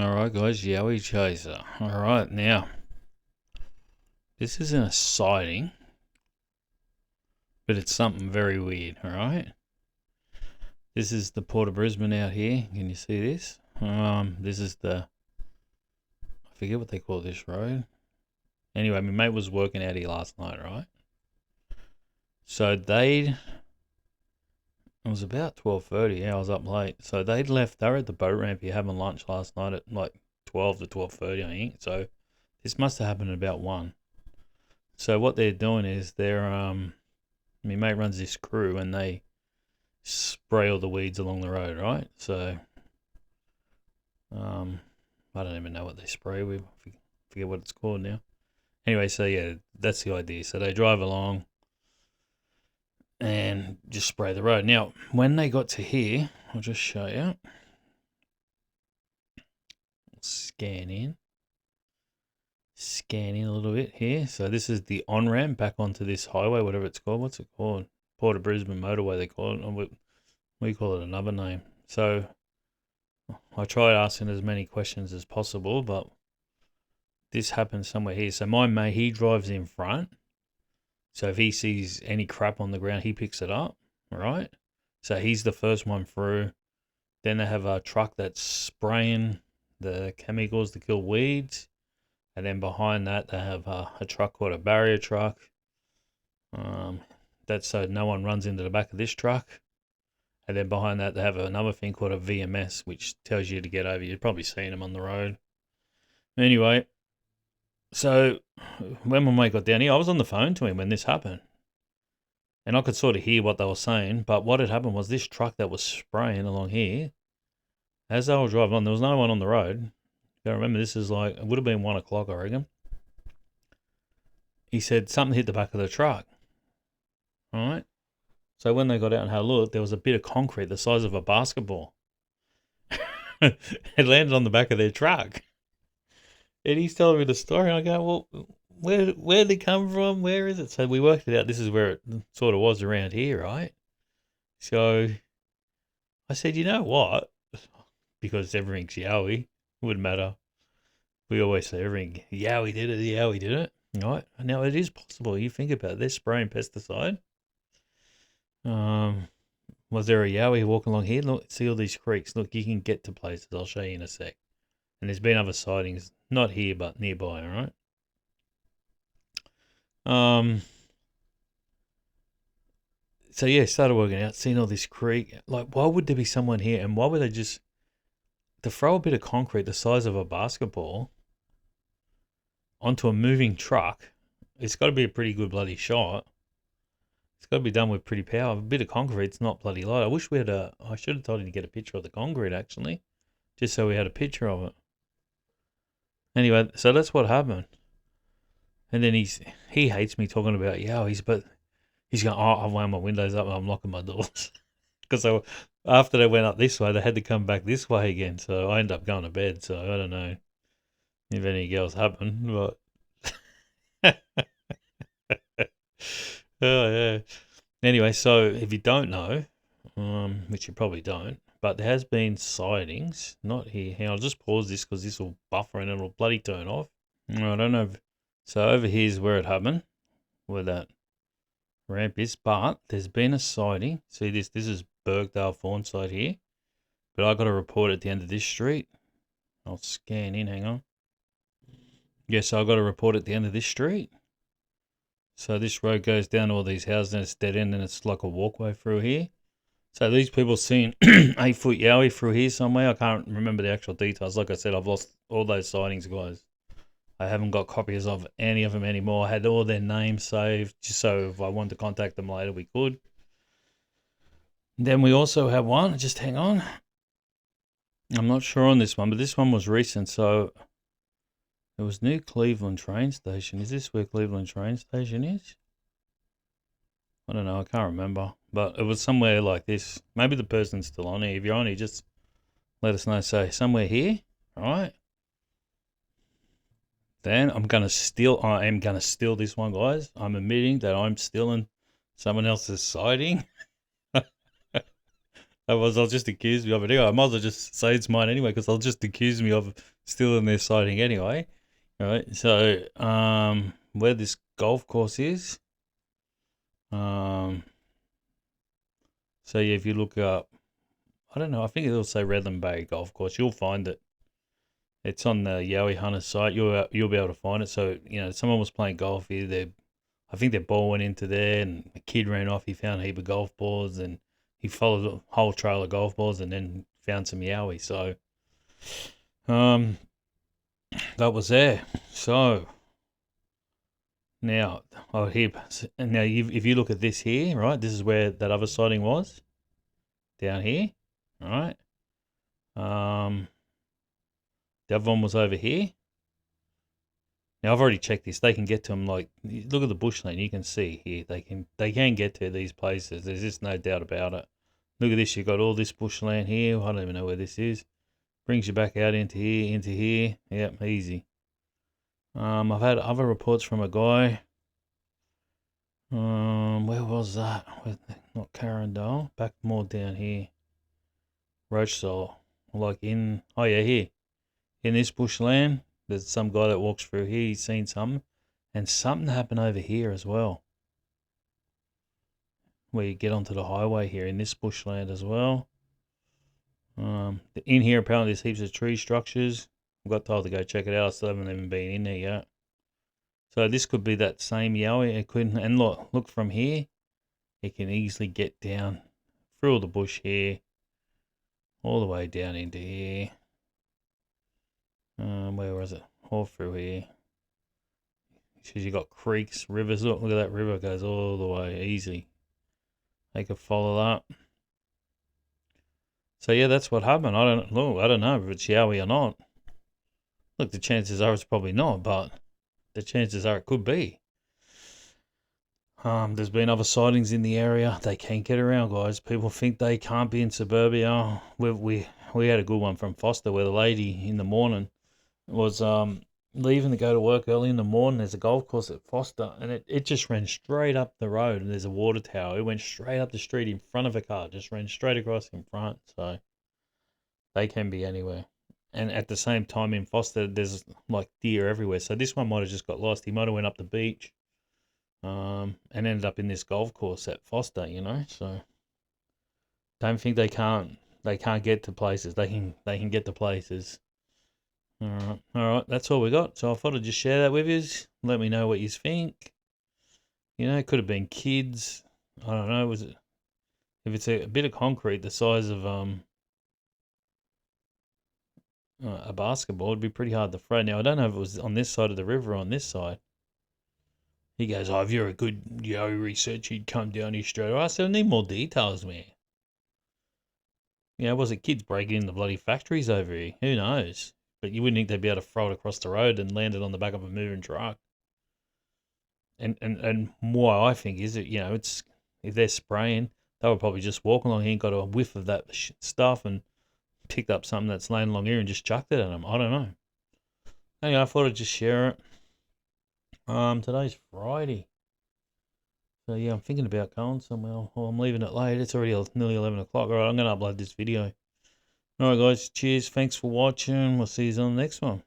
Alright guys, Yowie Chaser. Alright, now, this isn't a sighting, but it's something very weird, alright? This is the Port of Brisbane out here. Can you see this? This is the, I forget what they call this road. Anyway, my mate was working out here last night, right? So it was about 12:30, yeah, I was up late. So they were at the boat ramp here having lunch last night at like 12 to 12:30, I think. So this must have happened at about 1. So what they're doing is my mate runs this crew and they spray all the weeds along the road, right? So, I don't even know what they spray. We forget what it's called now. Anyway, so yeah, that's the idea. So they drive along and just spray the road. Now, when they got to here, I'll just show you. Scan in a little bit here. So this is the on-ramp back onto this highway, whatever it's called. What's it called? Port of Brisbane Motorway, they call it. We call it another name. So I tried asking as many questions as possible, but this happens somewhere here. So my mate, he drives in front. So if he sees any crap on the ground, he picks it up, right? So he's the first one through. Then they have a truck that's spraying the chemicals to kill weeds. And then behind that, they have a truck called a barrier truck. That's so no one runs into the back of this truck. And then behind that, they have another thing called a VMS, which tells you to get over. You've probably seen them on the road. Anyway, so when my mate got down here, I was on the phone to him when this happened. And I could sort of hear what they were saying. But what had happened was this truck that was spraying along here, as they were driving on, there was no one on the road. I remember this is like, it would have been 1 o'clock, I reckon. He said something hit the back of the truck. All right. So when they got out and had a look, there was a bit of concrete the size of a basketball. It landed on the back of their truck. And he's telling me the story. And I go, well, where did it come from? Where is it? So we worked it out. This is where it sort of was around here, right? So I said, you know what? Because everything's Yowie. Wouldn't matter. We always say everything. Yowie did it. Right? Now it is possible. You think about it. They're spraying pesticide. Was there a Yowie walking along here? Look, see all these creeks. Look, you can get to places. I'll show you in a sec. And there's been other sightings, not here but nearby. All right. So yeah, started working out, seeing all this creek. Like, why would there be someone here? And why would they just to throw a bit of concrete the size of a basketball onto a moving truck? It's got to be a pretty good bloody shot. It's got to be done with pretty power. A bit of concrete's not bloody light. I wish we had I should have told him to get a picture of the concrete, actually. Just so we had a picture of it. Anyway, so that's what happened. And then he hates me talking about Yowies, but he's going, oh, I've wound my windows up and I'm locking my doors. Because after they went up this way, they had to come back this way again. So I ended up going to bed. So I don't know if anything else happened, but... Oh, yeah. Anyway, so if you don't know, which you probably don't, but there has been sightings, not here. I'll just pause this because this will buffer and it'll bloody turn off. I don't know. So over here's where it happened, where that ramp is, but there's been a sighting. See this is Birkdale Fawnside here, but I got a report at the end of this street. I'll scan in, hang on. Yes, I got a report at the end of this street. So this road goes down to all these houses and it's dead end and it's like a walkway through here. So these people seen 8-foot Yowie through here somewhere. I can't remember the actual details. Like I said, I've lost all those sightings, guys. I haven't got copies of any of them anymore. I had all their names saved just so if I wanted to contact them later, we could. Then we also have one. Just hang on. I'm not sure on this one, but this one was recent. So it was near Cleveland train station. Is this where Cleveland train station is? I don't know. I can't remember. But it was somewhere like this. Maybe the person's still on here. If you're on here, just let us know. So somewhere here. All right. Then I am going to steal this one, guys. I'm admitting that I'm stealing someone else's sighting. Otherwise, they'll just accuse me of it anyway. I might as well just say it's mine anyway, because they'll just accuse me of stealing their sighting anyway. All right. So, where this golf course is, so yeah, if you look up, I don't know, I think it'll say Redland Bay Golf Course. You'll find it. It's on the Yowie Hunter site. You'll be able to find it. So someone was playing golf here. I think their ball went into there, and a kid ran off. He found a heap of golf balls, and he followed a whole trail of golf balls, and then found some Yowie. So, that was there. So now, if you look at this here, right, this is where that other sighting was, down here, all right. The other one was over here. Now I've already checked this. They can get to them. Like, look at the bushland. You can see here they can get to these places. There's just no doubt about it. Look at this. You've got all this bushland here. I don't even know where this is. Brings you back out into here. Yep, easy. I've had other reports from a guy. Where was that? Not Carindale. Back more down here. Rochesole. Like here. In this bushland, there's some guy that walks through here. He's seen something. And something happened over here as well. Where you get onto the highway here in this bushland as well. In here, apparently, there's heaps of tree structures. I got told to go check it out. I still haven't even been in there yet. So this could be that same Yowie. It couldn't. And look from here. It can easily get down through all the bush here. All the way down into here. Where was it? All through here. Because you got creeks, rivers. Look at that river. It goes all the way easy. They could follow that. So yeah, that's what happened. I don't know if it's Yowie or not. Look, the chances are it's probably not, but the chances are it could be. There's been other sightings in the area. They can't get around, guys. People think they can't be in suburbia. We had a good one from Foster, where the lady in the morning was leaving to go to work early in the morning. There's a golf course at Foster, and it just ran straight up the road, and there's a water tower. It went straight up the street in front of a car, just ran straight across in front. So they can be anywhere. And at the same time in Foster, there's like deer everywhere. So this one might have just got lost. He might have went up the beach, and ended up in this golf course at Foster. So don't think they can't get to places. They can get to places. All right, that's all we got. So I thought I'd just share that with you. Let me know what you think. It could have been kids. I don't know. If it's a bit of concrete the size of a basketball, it'd be pretty hard to throw. Now I don't know if it was on this side of the river or on this side. He goes, "Oh, if you're a good researcher, you'd come down here straight away." I said, "I need more details, man." Was it kids breaking in the bloody factories over here? Who knows? But you wouldn't think they'd be able to throw it across the road and land it on the back of a moving truck. And why I think is it, it's, if they're spraying, they would probably just walk along here and got a whiff of that stuff and picked up something that's laying along here and just chucked it at them. I don't know. Anyway, I thought I'd just share it. Today's Friday. So yeah, I'm thinking about going somewhere. Well, I'm leaving it late. It's already nearly 11 o'clock. All right, I'm going to upload this video. All right, guys. Cheers. Thanks for watching. We'll see you on the next one.